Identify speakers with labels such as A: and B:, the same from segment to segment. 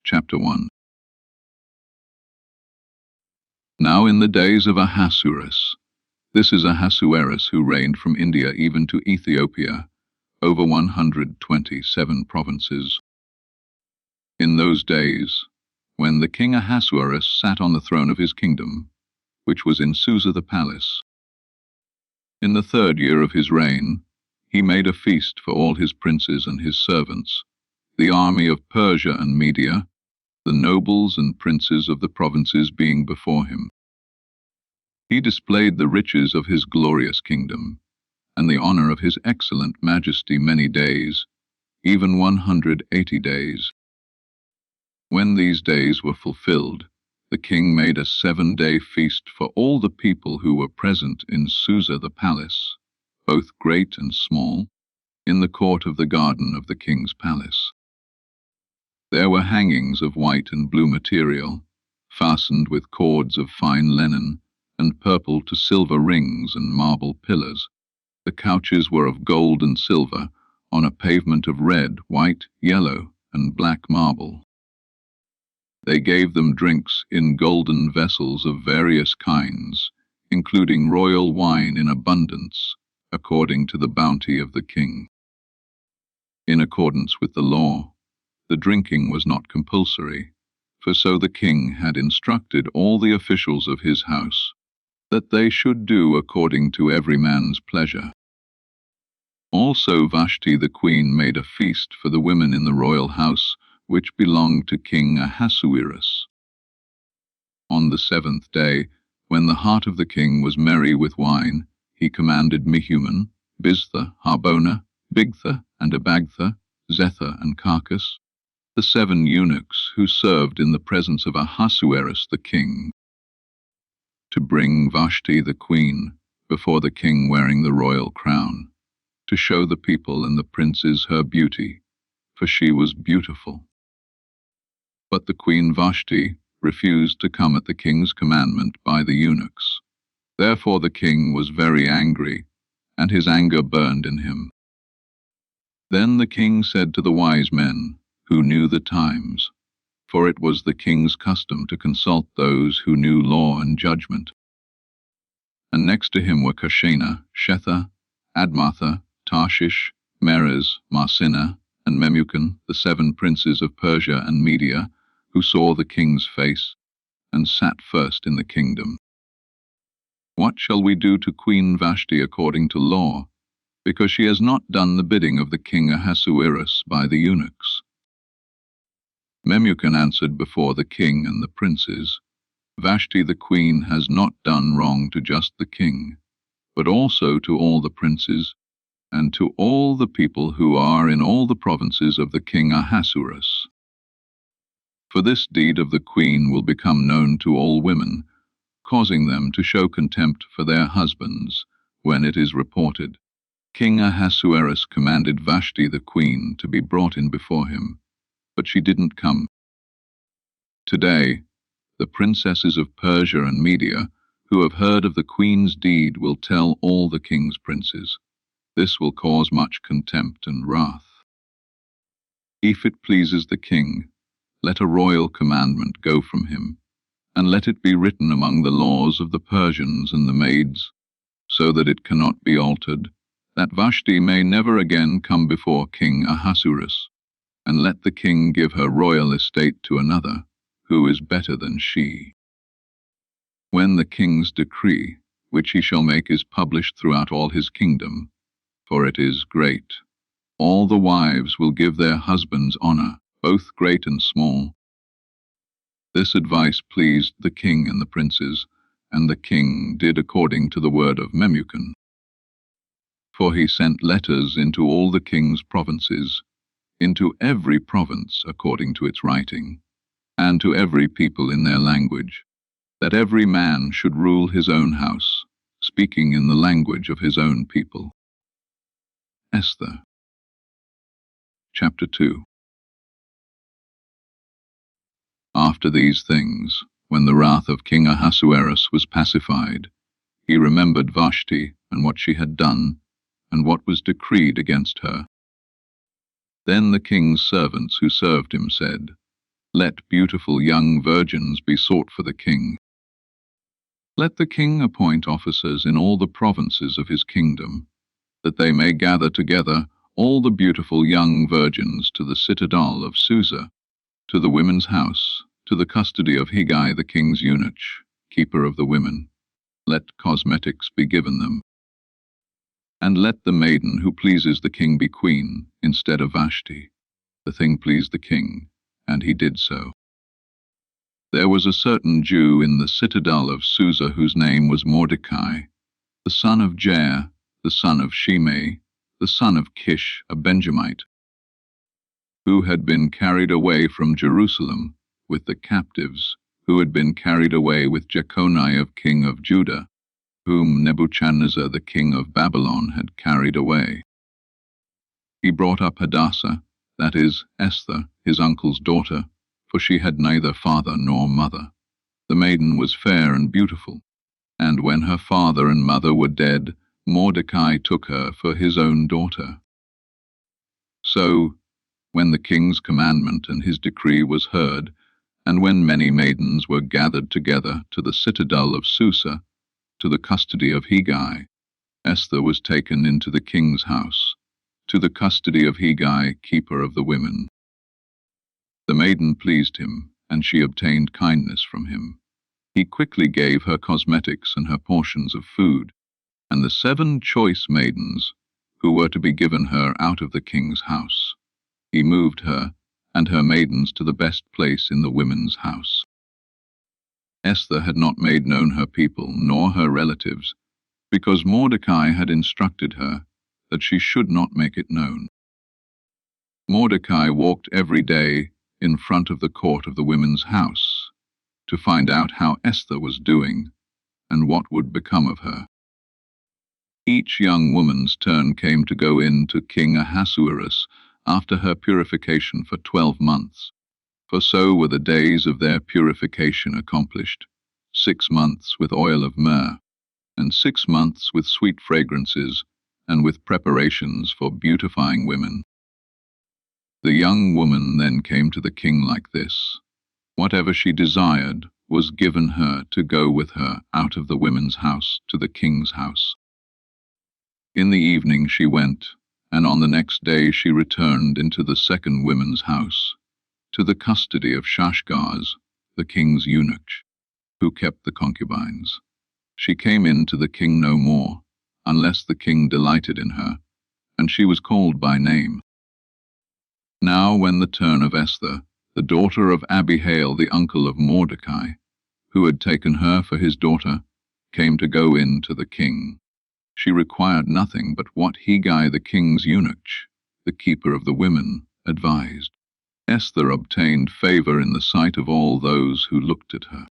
A: Chapter 1. Now in the days of Ahasuerus, this is Ahasuerus who reigned from India even to Ethiopia, over 127 provinces. In those days, when the king Ahasuerus sat on the throne of his kingdom, which was in Susa the palace, in the 3rd year of his reign, he made a feast for all his princes and his servants, the army of Persia and Media, the nobles and princes of the provinces being before him. He displayed the riches of his glorious kingdom, and the honor of his excellent majesty many days, even 180 days. When these days were fulfilled, the king made a 7-day feast for all the people who were present in Susa the palace, both great and small, in the court of the garden of the king's palace. There were hangings of white and blue material, fastened with cords of fine linen, and purple to silver rings and marble pillars. The couches were of gold and silver, on a pavement of red, white, yellow, and black marble. They gave them drinks in golden vessels of various kinds, including royal wine in abundance, according to the bounty of the king. In accordance with the law, the drinking was not compulsory, for so the king had instructed all the officials of his house, that they should do according to every man's pleasure. Also Vashti the queen made a feast for the women in the royal house, which belonged to King Ahasuerus. On the 7th day, when the heart of the king was merry with wine, he commanded Mehuman, Biztha, Harbona, Bigtha, and Abagtha, Zethar, and Carcass, the 7 eunuchs who served in the presence of Ahasuerus the king, to bring Vashti the queen before the king wearing the royal crown, to show the people and the princes her beauty, for she was beautiful. But the queen Vashti refused to come at the king's commandment by the eunuchs. Therefore the king was very angry, and his anger burned in him. Then the king said to the wise men, who knew the times, for it was the king's custom to consult those who knew law and judgment. And next to him were Karshena, Shetha, Admatha, Tarshish, Meres, Marsina, and Memucan, the 7 princes of Persia and Media, who saw the king's face, and sat first in the kingdom. What shall we do to Queen Vashti according to law, because she has not done the bidding of the king Ahasuerus by the eunuchs? Memucan answered before the king and the princes, Vashti the queen has not done wrong to just the king, but also to all the princes, and to all the people who are in all the provinces of the king Ahasuerus. For this deed of the queen will become known to all women, causing them to show contempt for their husbands when it is reported. King Ahasuerus commanded Vashti the queen to be brought in before him, but she didn't come. Today, the princesses of Persia and Media, who have heard of the queen's deed, will tell all the king's princes. This will cause much contempt and wrath. If it pleases the king, let a royal commandment go from him, and let it be written among the laws of the Persians and the Medes, so that it cannot be altered, that Vashti may never again come before King Ahasuerus, and let the king give her royal estate to another, who is better than she. When the king's decree, which he shall make, is published throughout all his kingdom, for it is great, all the wives will give their husbands honor, both great and small. This advice pleased the king and the princes, and the king did according to the word of Memucan. For he sent letters into all the king's provinces, into every province according to its writing, and to every people in their language, that every man should rule his own house, speaking in the language of his own people. Esther. Chapter 2. After these things, when the wrath of King Ahasuerus was pacified, he remembered Vashti and what she had done, and what was decreed against her. Then the king's servants who served him said, Let beautiful young virgins be sought for the king. Let the king appoint officers in all the provinces of his kingdom, that they may gather together all the beautiful young virgins to the citadel of Susa, to the women's house, to the custody of Higai the king's eunuch, keeper of the women. Let cosmetics be given them. And let the maiden who pleases the king be queen, instead of Vashti. The thing pleased the king, and he did so. There was a certain Jew in the citadel of Susa whose name was Mordecai, the son of Jair, the son of Shimei, the son of Kish, a Benjamite, who had been carried away from Jerusalem with the captives, who had been carried away with Jeconiah king of Judah, whom Nebuchadnezzar the king of Babylon had carried away. He brought up Hadassah, that is, Esther, his uncle's daughter, for she had neither father nor mother. The maiden was fair and beautiful, and when her father and mother were dead, Mordecai took her for his own daughter. So, when the king's commandment and his decree was heard, and when many maidens were gathered together to the citadel of Susa, to the custody of Higai, Esther was taken into the king's house, to the custody of Higai, keeper of the women. The maiden pleased him, and she obtained kindness from him. He quickly gave her cosmetics and her portions of food, and the 7 choice maidens, who were to be given her out of the king's house. He moved her and her maidens to the best place in the women's house. Esther had not made known her people nor her relatives, because Mordecai had instructed her that she should not make it known. Mordecai walked every day in front of the court of the women's house to find out how Esther was doing and what would become of her. Each young woman's turn came to go in to King Ahasuerus after her purification for 12 months, for so were the days of their purification accomplished, 6 months with oil of myrrh, and 6 months with sweet fragrances, and with preparations for beautifying women. The young woman then came to the king like this. Whatever she desired was given her to go with her out of the women's house to the king's house. In the evening she went, and on the next day she returned into the second women's house, to the custody of Shashgaz, the king's eunuch, who kept the concubines. She came in to the king no more, unless the king delighted in her, and she was called by name. Now when the turn of Esther, the daughter of Abihail, the uncle of Mordecai, who had taken her for his daughter, came to go in to the king, she required nothing but what Higai the king's eunuch, the keeper of the women, advised. Esther obtained favor in the sight of all those who looked at her.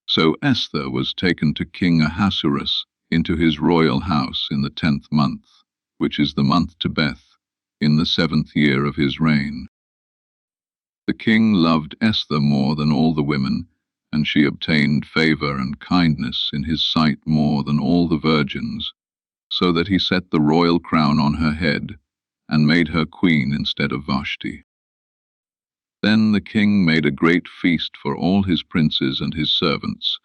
A: So Esther was taken to King Ahasuerus into his royal house in the 10th month, which is the month Tebeth, in the 7th year of his reign. The king loved Esther more than all the women, and she obtained favor and kindness in his sight more than all the virgins, so that he set the royal crown on her head, and made her queen instead of Vashti. Then the king made a great feast for all his princes and his servants,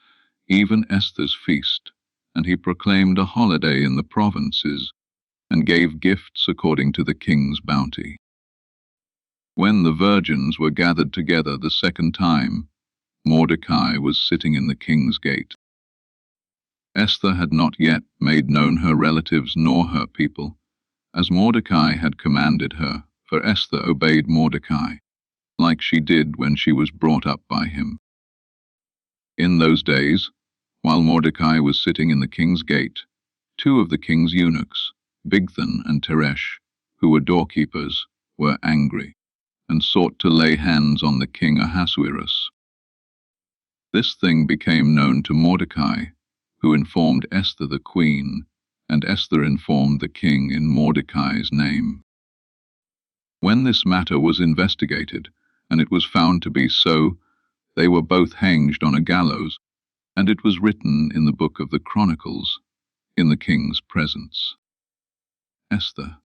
A: even Esther's feast, and he proclaimed a holiday in the provinces, and gave gifts according to the king's bounty. When the virgins were gathered together the second time, Mordecai was sitting in the king's gate. Esther had not yet made known her relatives nor her people, as Mordecai had commanded her, for Esther obeyed Mordecai, like she did when she was brought up by him. In those days, while Mordecai was sitting in the king's gate, 2 of the king's eunuchs, Bigthan and Teresh, who were doorkeepers, were angry, and sought to lay hands on the king Ahasuerus. This thing became known to Mordecai, who informed Esther the queen, and Esther informed the king in Mordecai's name. When this matter was investigated, and it was found to be so, they were both hanged on a gallows, and it was written in the book of the Chronicles, in the king's presence. Esther,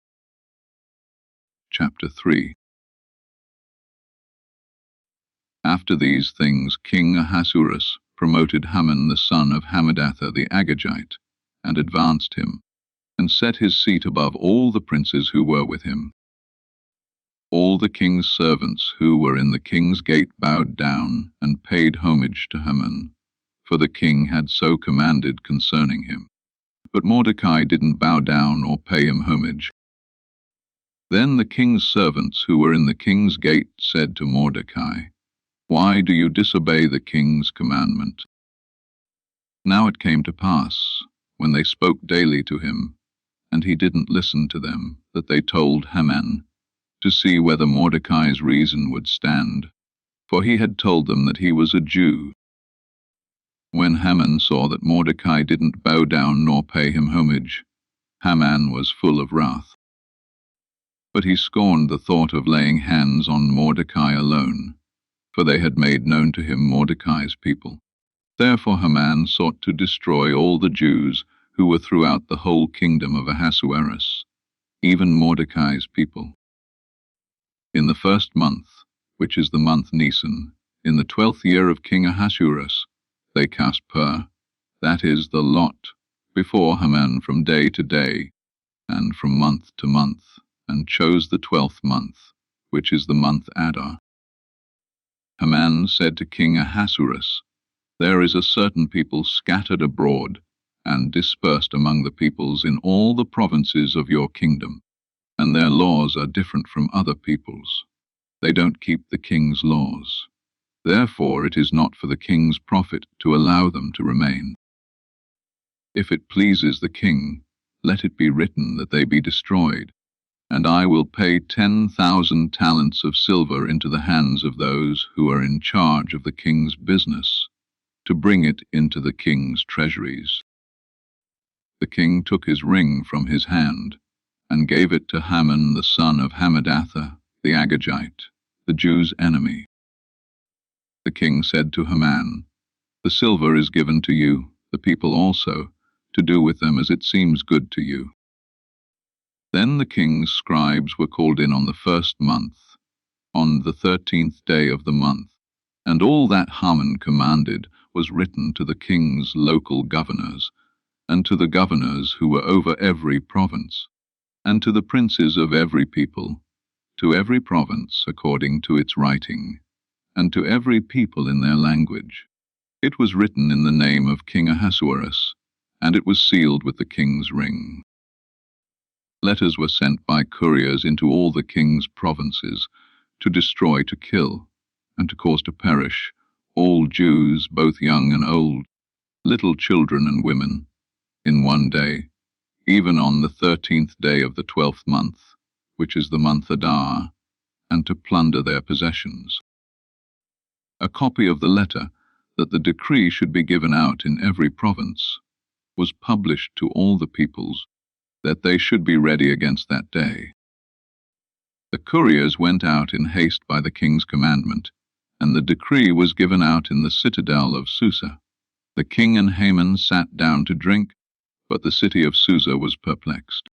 A: chapter 3. After these things King Ahasuerus promoted Haman the son of Hammedatha the Agagite, and advanced him, and set his seat above all the princes who were with him. All the king's servants who were in the king's gate bowed down and paid homage to Haman, for the king had so commanded concerning him. But Mordecai didn't bow down or pay him homage. Then the king's servants who were in the king's gate said to Mordecai, "Why do you disobey the king's commandment?" Now it came to pass, when they spoke daily to him, and he didn't listen to them, that they told Haman, to see whether Mordecai's reason would stand, for he had told them that he was a Jew. When Haman saw that Mordecai didn't bow down nor pay him homage, Haman was full of wrath. But he scorned the thought of laying hands on Mordecai alone, for they had made known to him Mordecai's people. Therefore Haman sought to destroy all the Jews who were throughout the whole kingdom of Ahasuerus, even Mordecai's people. In the first month, which is the month Nisan, in the 12th year of King Ahasuerus, they cast pur, that is, the lot, before Haman from day to day, and from month to month, and chose the 12th month, which is the month Adar. Haman said to King Ahasuerus, "There is a certain people scattered abroad, and dispersed among the peoples in all the provinces of your kingdom, and their laws are different from other peoples. They don't keep the king's laws. Therefore it is not for the king's profit to allow them to remain. If it pleases the king, let it be written that they be destroyed, and I will pay 10,000 talents of silver into the hands of those who are in charge of the king's business, to bring it into the king's treasuries." The king took his ring from his hand, and gave it to Haman the son of Hammedatha the Agagite, the Jews' enemy. The king said to Haman, "The silver is given to you, the people also, to do with them as it seems good to you." Then the king's scribes were called in on the first month, on the 13th day of the month, and all that Haman commanded was written to the king's local governors, and to the governors who were over every province, and to the princes of every people, to every province according to its writing, and to every people in their language. It was written in the name of King Ahasuerus, and it was sealed with the king's ring. Letters were sent by couriers into all the king's provinces, to destroy, to kill, and to cause to perish all Jews, both young and old, little children and women, in one day, even on the 13th day of the 12th month, which is the month Adar, and to plunder their possessions. A copy of the letter, that the decree should be given out in every province, was published to all the peoples, that they should be ready against that day. The couriers went out in haste by the king's commandment, and the decree was given out in the citadel of Susa. The king and Haman sat down to drink, but the city of Susa was perplexed.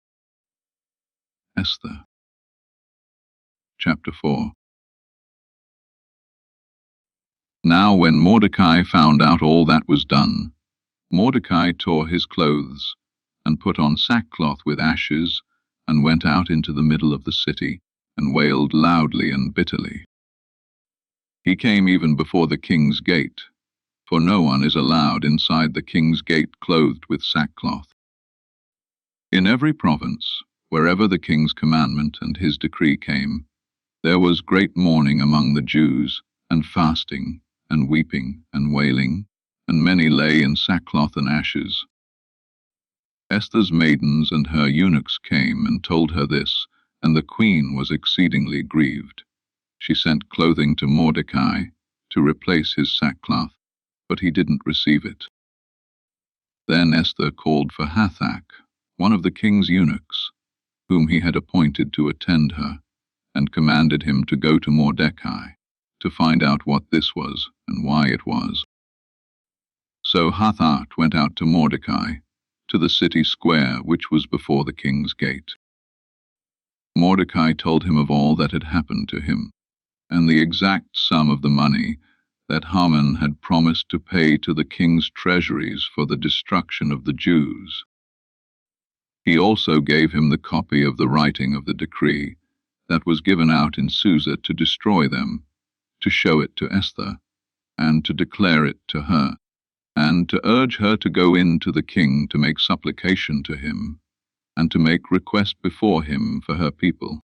A: Esther. Chapter 4. Now when Mordecai found out all that was done, Mordecai tore his clothes, and put on sackcloth with ashes, and went out into the middle of the city, and wailed loudly and bitterly. He came even before the king's gate, for no one is allowed inside the king's gate clothed with sackcloth. In every province, wherever the king's commandment and his decree came, there was great mourning among the Jews, and fasting, and weeping, and wailing, and many lay in sackcloth and ashes. Esther's maidens and her eunuchs came and told her this, and the queen was exceedingly grieved. She sent clothing to Mordecai to replace his sackcloth, but he didn't receive it. Then Esther called for Hathach, one of the king's eunuchs, whom he had appointed to attend her, and commanded him to go to Mordecai, to find out what this was and why it was. So Hathach went out to Mordecai, to the city square which was before the king's gate. Mordecai told him of all that had happened to him, and the exact sum of the money that Haman had promised to pay to the king's treasuries for the destruction of the Jews. He also gave him the copy of the writing of the decree that was given out in Susa to destroy them, to show it to Esther, and to declare it to her, and to urge her to go in to the king to make supplication to him, and to make request before him for her people.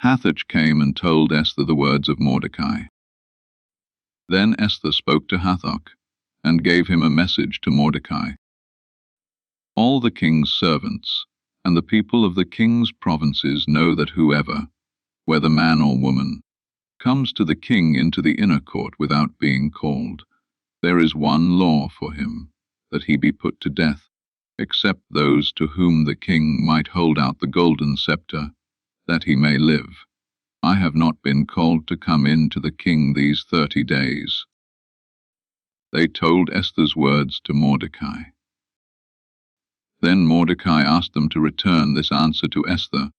A: Hathach came and told Esther the words of Mordecai. Then Esther spoke to Hathach, and gave him a message to Mordecai. All the king's servants and the people of the king's provinces know that whoever, whether man or woman, comes to the king into the inner court without being called, there is one law for him, that he be put to death, except those to whom the king might hold out the golden scepter, that he may live. I have not been called to come in to the king these 30 days. They told Esther's words to Mordecai. Then Mordecai asked them to return this answer to Esther.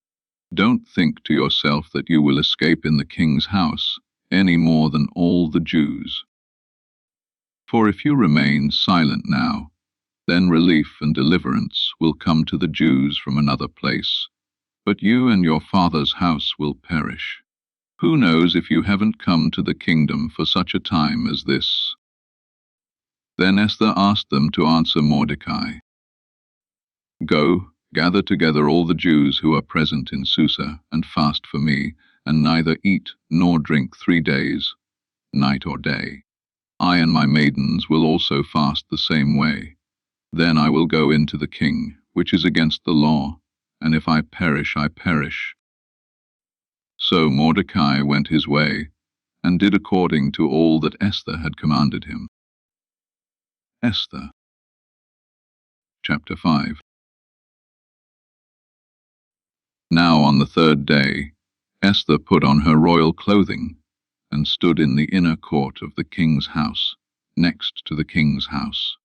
A: Don't think to yourself that you will escape in the king's house, any more than all the Jews. For if you remain silent now, then relief and deliverance will come to the Jews from another place, but you and your father's house will perish. Who knows if you haven't come to the kingdom for such a time as this? Then Esther asked them to answer Mordecai. Go, gather together all the Jews who are present in Susa, and fast for me, and neither eat nor drink 3 days, night or day. I and my maidens will also fast the same way. Then I will go in to the king, which is against the law, and if I perish, I perish. So Mordecai went his way, and did according to all that Esther had commanded him. Esther, chapter 5. Now on the 3rd day, Esther put on her royal clothing, and stood in the inner court of the king's house, next to the king's house.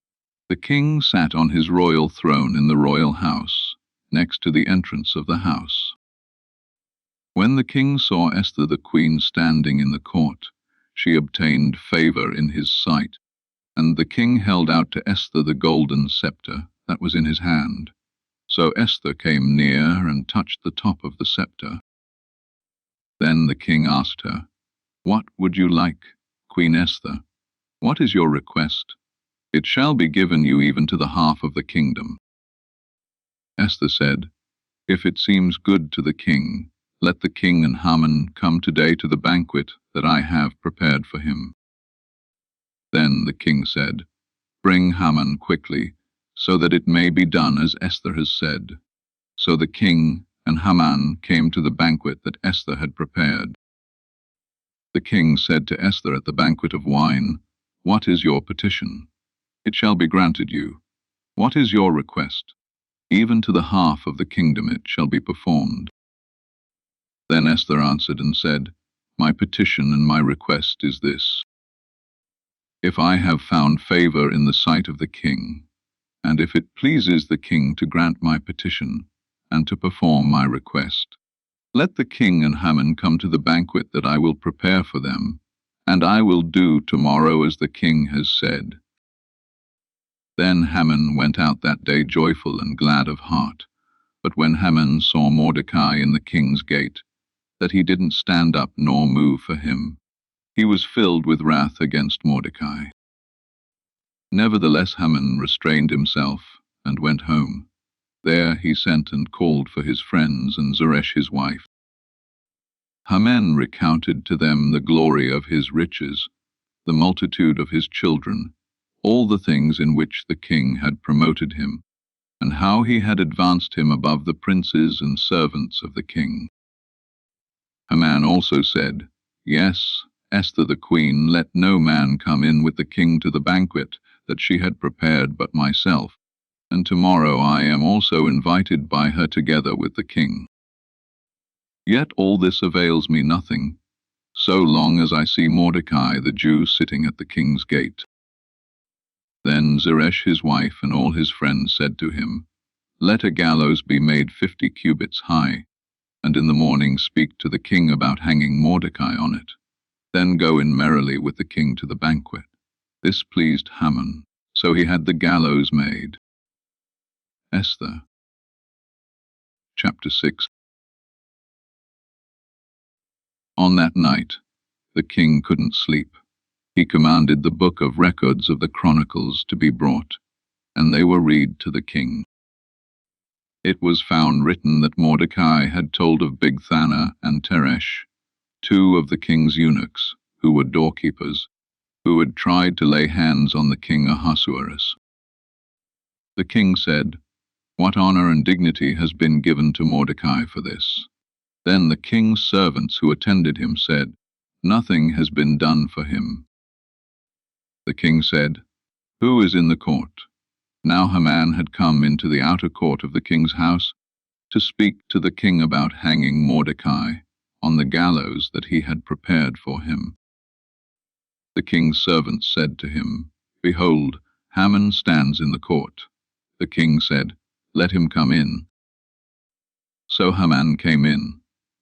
A: The king sat on his royal throne in the royal house, next to the entrance of the house. When the king saw Esther the queen standing in the court, she obtained favor in his sight, and the king held out to Esther the golden scepter that was in his hand. So Esther came near and touched the top of the scepter. Then the king asked her, What would you like, Queen Esther? What is your request? It shall be given you even to the half of the kingdom. Esther said, If it seems good to the king, let the king and Haman come today to the banquet that I have prepared for him. Then the king said, Bring Haman quickly, so that it may be done as Esther has said. So the king and Haman came to the banquet that Esther had prepared. The king said to Esther at the banquet of wine, What is your petition? It shall be granted you. What is your request? Even to the half of the kingdom it shall be performed. Then Esther answered and said, My petition and my request is this. If I have found favor in the sight of the king, and if it pleases the king to grant my petition, and to perform my request, let the king and Haman come to the banquet that I will prepare for them, and I will do tomorrow as the king has said. Then Haman went out that day joyful and glad of heart. But when Haman saw Mordecai in the king's gate, that he didn't stand up nor move for him, he was filled with wrath against Mordecai. Nevertheless Haman restrained himself and went home. There he sent and called for his friends and Zeresh his wife. Haman recounted to them the glory of his riches, the multitude of his children, all the things in which the king had promoted him, and how he had advanced him above the princes and servants of the king. Haman also said, Yes, Esther the queen, let no man come in with the king to the banquet that she had prepared but myself, and tomorrow I am also invited by her together with the king. Yet all this avails me nothing, so long as I see Mordecai the Jew sitting at the king's gate. Then Zeresh his wife and all his friends said to him, Let a gallows be made 50 cubits high, and in the morning speak to the king about hanging Mordecai on it. Then go in merrily with the king to the banquet. This pleased Haman, so he had the gallows made. Esther, chapter 6. On that night, the king couldn't sleep. He commanded the book of records of the chronicles to be brought, and they were read to the king. It was found written that Mordecai had told of Bigthana and Teresh, two of the king's eunuchs, who were doorkeepers, who had tried to lay hands on the king Ahasuerus. The king said, "What honor and dignity has been given to Mordecai for this?" Then the king's servants who attended him said, "Nothing has been done for him." The king said, "Who is in the court?" Now Haman had come into the outer court of the king's house to speak to the king about hanging Mordecai on the gallows that he had prepared for him. The king's servants said to him, "Behold, Haman stands in the court." The king said, "Let him come in." So Haman came in.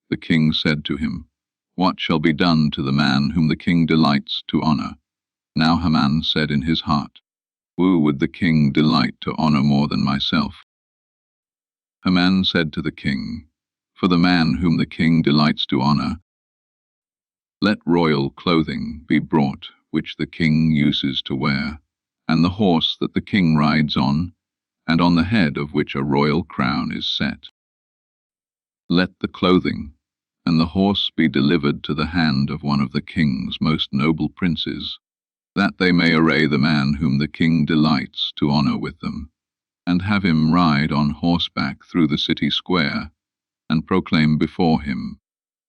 A: The king said to him, "What shall be done to the man whom the king delights to honor?" Now Haman said in his heart, "Who would the king delight to honor more than myself?" Haman said to the king, "For the man whom the king delights to honor, let royal clothing be brought which the king uses to wear, and the horse that the king rides on, and on the head of which a royal crown is set. Let the clothing and the horse be delivered to the hand of one of the king's most noble princes, that they may array the man whom the king delights to honor with them, and have him ride on horseback through the city square, and proclaim before him,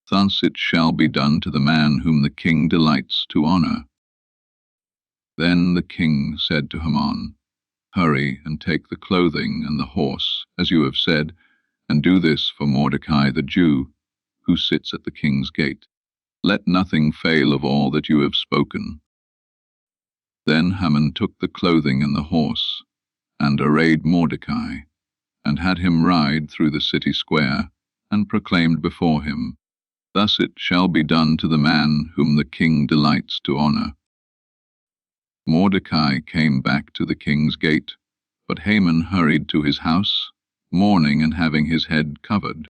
A: 'Thus it shall be done to the man whom the king delights to honor.'" Then the king said to Haman, "Hurry and take the clothing and the horse, as you have said, and do this for Mordecai the Jew, who sits at the king's gate. Let nothing fail of all that you have spoken." Then Haman took the clothing and the horse, and arrayed Mordecai, and had him ride through the city square, and proclaimed before him, "Thus it shall be done to the man whom the king delights to honor." Mordecai came back to the king's gate, but Haman hurried to his house, mourning and having his head covered.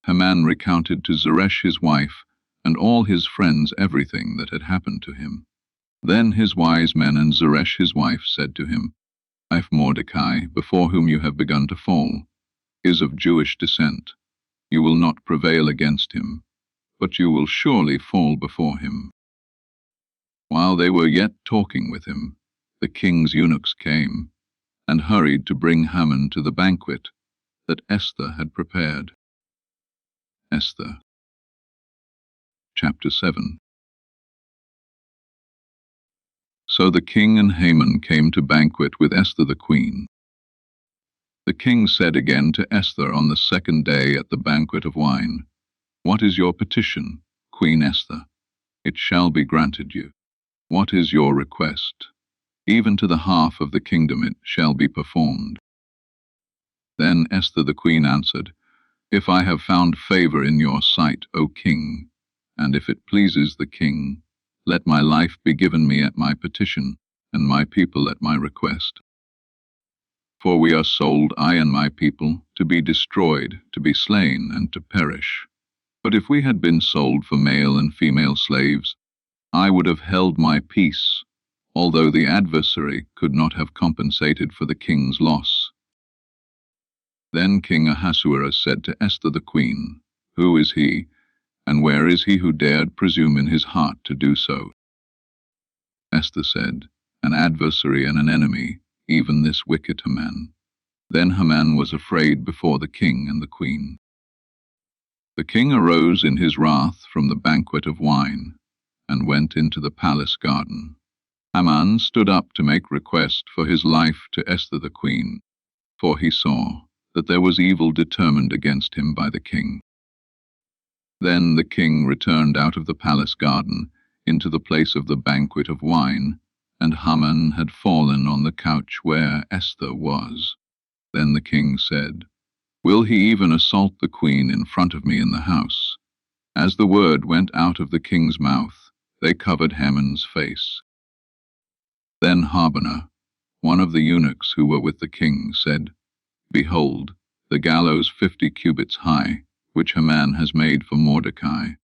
A: Haman recounted to Zeresh his wife and all his friends everything that had happened to him. Then his wise men and Zeresh his wife said to him, "If Mordecai, before whom you have begun to fall, is of Jewish descent, you will not prevail against him, but you will surely fall before him." While they were yet talking with him, the king's eunuchs came, and hurried to bring Haman to the banquet that Esther had prepared. Esther, chapter 7. So the king and Haman came to banquet with Esther the queen. The king said again to Esther on the second day at the banquet of wine, "What is your petition, Queen Esther? It shall be granted you. What is your request? Even to the half of the kingdom it shall be performed." Then Esther the queen answered, "If I have found favor in your sight, O king, and if it pleases the king, let my life be given me at my petition, and my people at my request. For we are sold, I and my people, to be destroyed, to be slain, and to perish. But if we had been sold for male and female slaves, I would have held my peace, although the adversary could not have compensated for the king's loss." Then King Ahasuerus said to Esther the queen, "Who is he, and where is he who dared presume in his heart to do so?" Esther said, "An adversary and an enemy, even this wicked Haman." Then Haman was afraid before the king and the queen. The king arose in his wrath from the banquet of wine, and went into the palace garden. Haman stood up to make request for his life to Esther the queen, for he saw that there was evil determined against him by the king. Then the king returned out of the palace garden into the place of the banquet of wine, and Haman had fallen on the couch where Esther was. Then the king said, "Will he even assault the queen in front of me in the house?" As the word went out of the king's mouth, they covered Haman's face. Then Harbonah, one of the eunuchs who were with the king, said, "Behold, the gallows 50 cubits high, which Haman has made for Mordecai,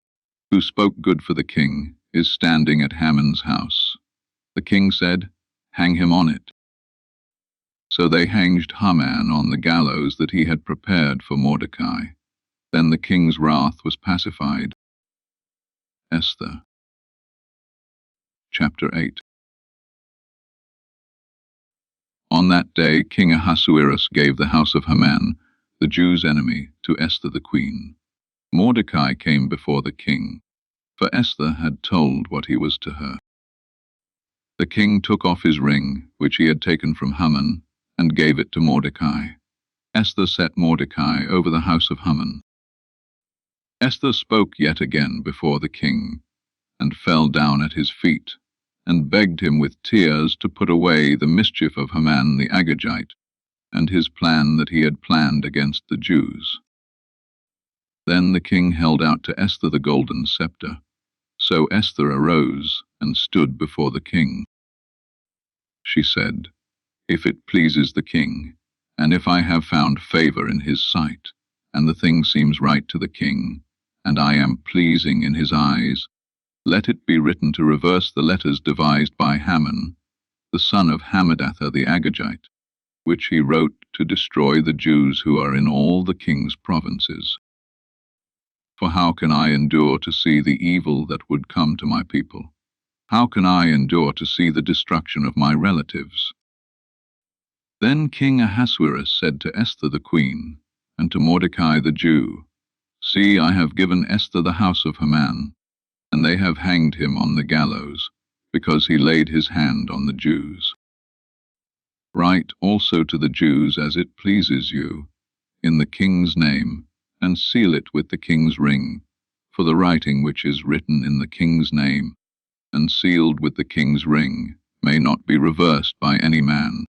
A: who spoke good for the king, is standing at Haman's house." The king said, "Hang him on it." So they hanged Haman on the gallows that he had prepared for Mordecai. Then the king's wrath was pacified. Esther. Chapter 8. On that day King Ahasuerus gave the house of Haman, the Jews' enemy, to Esther the queen. Mordecai came before the king, for Esther had told what he was to her. The king took off his ring, which he had taken from Haman, and gave it to Mordecai. Esther set Mordecai over the house of Haman. Esther spoke yet again before the king, and fell down at his feet, and begged him with tears to put away the mischief of Haman the Agagite, and his plan that he had planned against the Jews. Then the king held out to Esther the golden scepter. So Esther arose and stood before the king. She said, "If it pleases the king, and if I have found favor in his sight, and the thing seems right to the king, and I am pleasing in his eyes, let it be written to reverse the letters devised by Haman, the son of Hammedatha the Agagite, which he wrote to destroy the Jews who are in all the king's provinces. For how can I endure to see the evil that would come to my people? How can I endure to see the destruction of my relatives?" Then King Ahasuerus said to Esther the queen, and to Mordecai the Jew, "See, I have given Esther the house of Haman, and they have hanged him on the gallows, because he laid his hand on the Jews. Write also to the Jews as it pleases you, in the king's name, and seal it with the king's ring, for the writing which is written in the king's name, and sealed with the king's ring, may not be reversed by any man."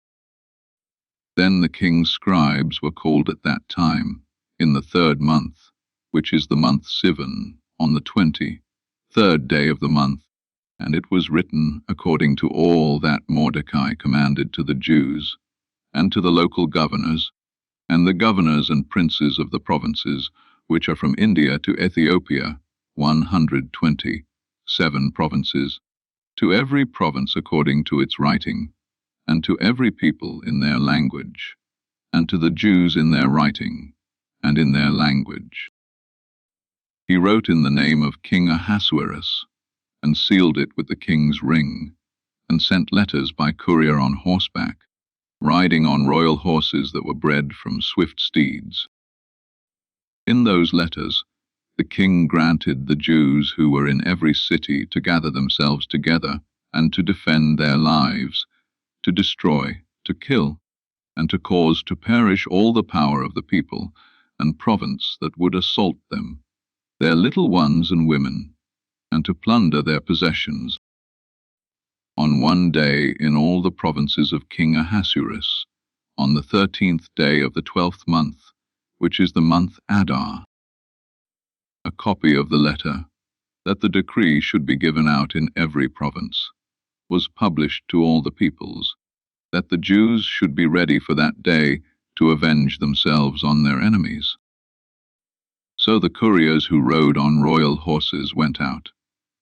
A: Then the king's scribes were called at that time, in the 3rd month, which is the month Sivan, on the 23rd day of the month, and it was written according to all that Mordecai commanded to the Jews, and to the local governors, and the governors and princes of the provinces, which are from India to Ethiopia, 127 provinces, to every province according to its writing, and to every people in their language, and to the Jews in their writing, and in their language. He wrote in the name of King Ahasuerus, and sealed it with the king's ring, and sent letters by courier on horseback, riding on royal horses that were bred from swift steeds. In those letters, the king granted the Jews who were in every city to gather themselves together, and to defend their lives, to destroy, to kill, and to cause to perish all the power of the people and province that would assault them, their little ones and women, and to plunder their possessions. On one day in all the provinces of King Ahasuerus, on the 13th day of the 12th month, which is the month Adar, a copy of the letter, that the decree should be given out in every province, was published to all the peoples, that the Jews should be ready for that day to avenge themselves on their enemies. So the couriers who rode on royal horses went out,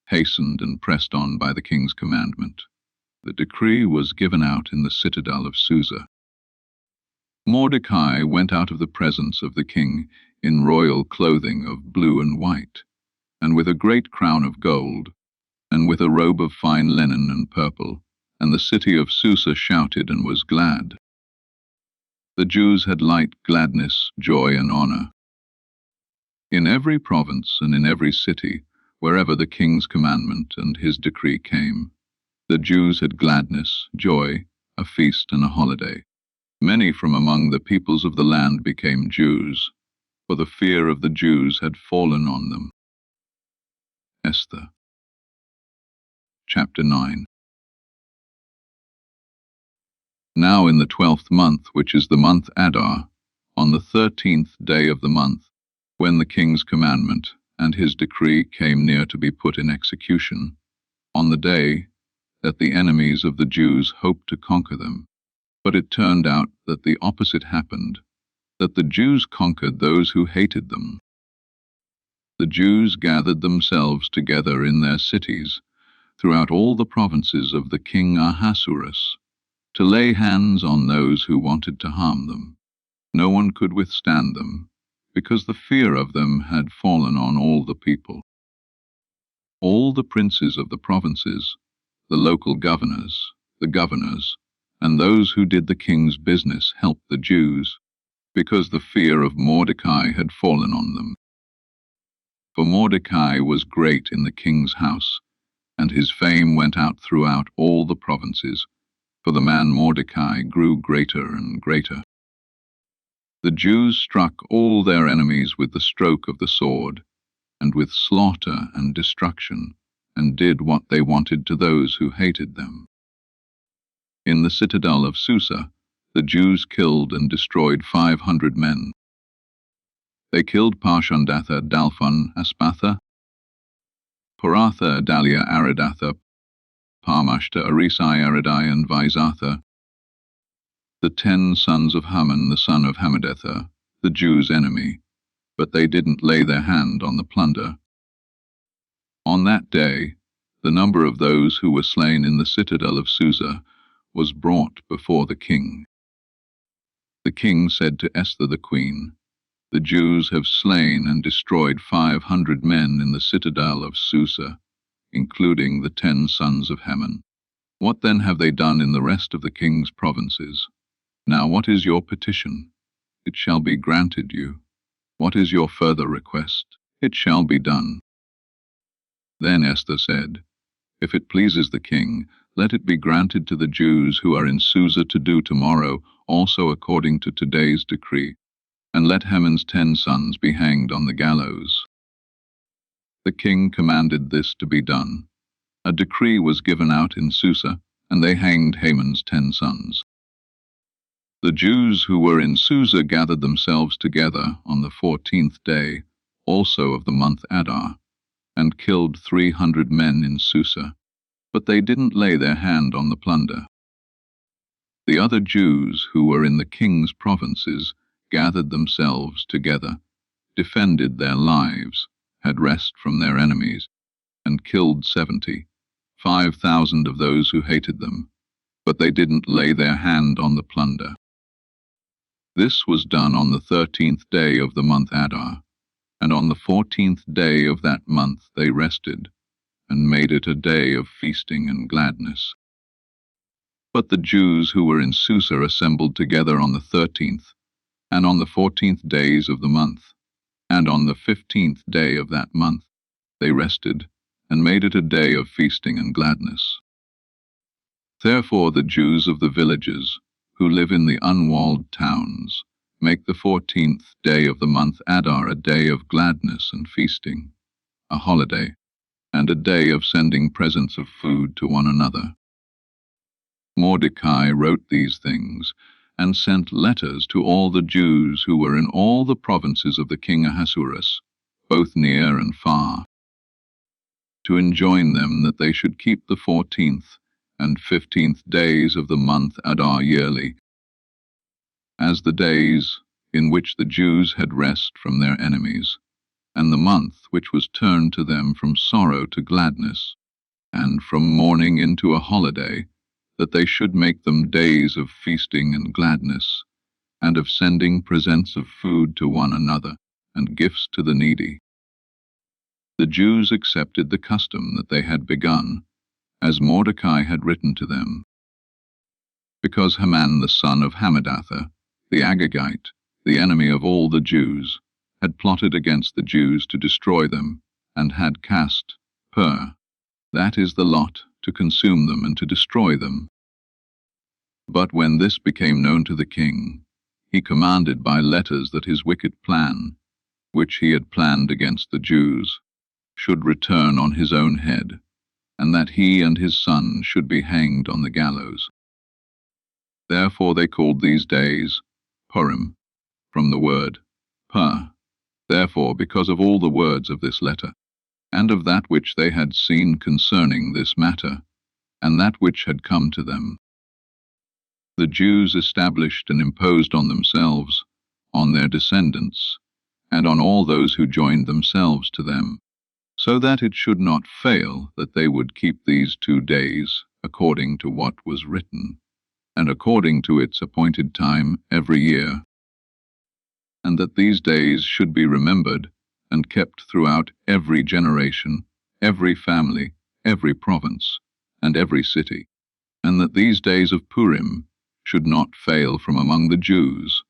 A: hastened and pressed on by the king's commandment. The decree was given out in the citadel of Susa. Mordecai went out of the presence of the king in royal clothing of blue and white, and with a great crown of gold, and with a robe of fine linen and purple, and the city of Susa shouted and was glad. The Jews had light, gladness, joy, and honor. In every province and in every city, wherever the king's commandment and his decree came, the Jews had gladness, joy, a feast and a holiday. Many from among the peoples of the land became Jews, for the fear of the Jews had fallen on them. Esther. Chapter 9. Now in the 12th month, which is the month Adar, on the 13th day of the month, when the king's commandment and his decree came near to be put in execution, on the day that the enemies of the Jews hoped to conquer them. But it turned out that the opposite happened, that the Jews conquered those who hated them. The Jews gathered themselves together in their cities, throughout all the provinces of the king Ahasuerus, to lay hands on those who wanted to harm them. No one could withstand them, because the fear of them had fallen on all the people. All the princes of the provinces, the local governors, and those who did the king's business helped the Jews, because the fear of Mordecai had fallen on them. For Mordecai was great in the king's house, and his fame went out throughout all the provinces, for the man Mordecai grew greater and greater. The Jews struck all their enemies with the stroke of the sword, and with slaughter and destruction, and did what they wanted to those who hated them. In the citadel of Susa, the Jews killed and destroyed 500 men. They killed Parshandatha, Dalphon, Aspatha, Poratha, Adalia, Aridatha, Parmashta, Arisai, Aridai, and Vaizatha, the 10 sons of Haman, the son of Hammedetha, the Jews' enemy, but they didn't lay their hand on the plunder. On that day, the number of those who were slain in the citadel of Susa was brought before the king. The king said to Esther the queen, "The Jews have slain and destroyed 500 men in the citadel of Susa, including the 10 sons of Haman. What then have they done in the rest of the king's provinces? Now what is your petition? It shall be granted you. What is your further request? It shall be done." Then Esther said, "If it pleases the king, let it be granted to the Jews who are in Susa to do tomorrow also according to today's decree, and let Haman's 10 sons be hanged on the gallows." The king commanded this to be done. A decree was given out in Susa, and they hanged Haman's 10 sons. The Jews who were in Susa gathered themselves together on the 14th day, also of the month Adar, and killed 300 men in Susa, but they didn't lay their hand on the plunder. The other Jews who were in the king's provinces gathered themselves together, defended their lives, had rest from their enemies, and killed 5,000 of those who hated them, but they didn't lay their hand on the plunder. This was done on the 13th day of the month Adar, and on the 14th day of that month they rested, and made it a day of feasting and gladness. But the Jews who were in Susa assembled together on the 13th, and on the 14th days of the month, and on the 15th day of that month they rested, and made it a day of feasting and gladness. Therefore the Jews of the villages, who live in the unwalled towns, make the 14th day of the month Adar a day of gladness and feasting, a holiday, and a day of sending presents of food to one another. Mordecai wrote these things, and sent letters to all the Jews who were in all the provinces of the king Ahasuerus, both near and far, to enjoin them that they should keep the 14th and 15th days of the month Adar yearly, as the days in which the Jews had rest from their enemies, and the month which was turned to them from sorrow to gladness, and from mourning into a holiday, that they should make them days of feasting and gladness, and of sending presents of food to one another, and gifts to the needy. The Jews accepted the custom that they had begun, as Mordecai had written to them, because Haman the son of Hammedatha, the Agagite, the enemy of all the Jews, had plotted against the Jews to destroy them, and had cast that is the lot, to consume them and to destroy them. But when this became known to the king, he commanded by letters that his wicked plan, which he had planned against the Jews, should return on his own head, and that he and his son should be hanged on the gallows. Therefore they called these days Purim, from the word Pur, Therefore, because of all the words of this letter, and of that which they had seen concerning this matter, and that which had come to them, the Jews established and imposed on themselves, on their descendants, and on all those who joined themselves to them, so that it should not fail that they would keep these 2 days according to what was written, and according to its appointed time every year, and that these days should be remembered and kept throughout every generation, every family, every province, and every city, and that these days of Purim should not fail from among the Jews,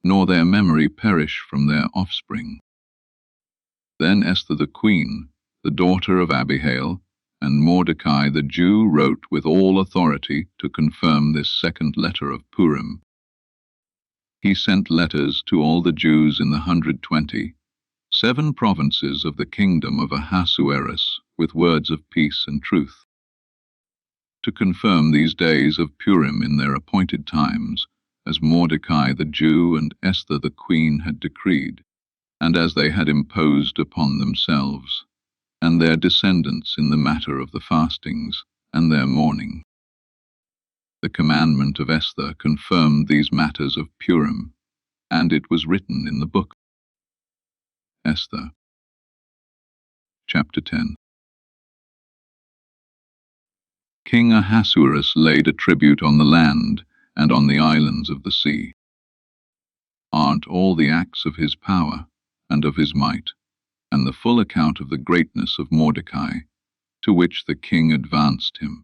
A: nor their memory perish from their offspring. Then Esther the queen, the daughter of Abihail, and Mordecai the Jew wrote with all authority to confirm this second letter of Purim. He sent letters to all the Jews in the 127 provinces of the kingdom of Ahasuerus with words of peace and truth, to confirm these days of Purim in their appointed times, as Mordecai the Jew and Esther the queen had decreed, and as they had imposed upon themselves, and their descendants in the matter of the fastings and their mourning. The commandment of Esther confirmed these matters of Purim, and it was written in the Book of Esther. Chapter 10. King Ahasuerus laid a tribute on the land and on the islands of the sea. Aren't all the acts of his power and of his might, and the full account of the greatness of Mordecai, to which the king advanced him,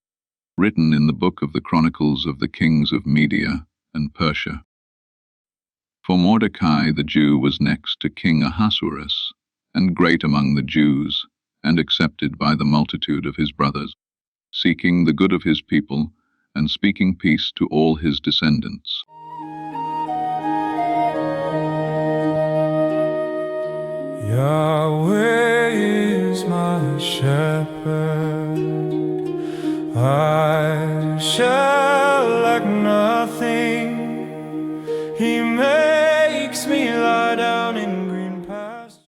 A: written in the book of the Chronicles of the kings of Media and Persia. For Mordecai the Jew was next to King Ahasuerus, and great among the Jews, and accepted by the multitude of his brothers, seeking the good of his people, and speaking peace to all his descendants.
B: Yahweh is my shepherd, I shall lack nothing.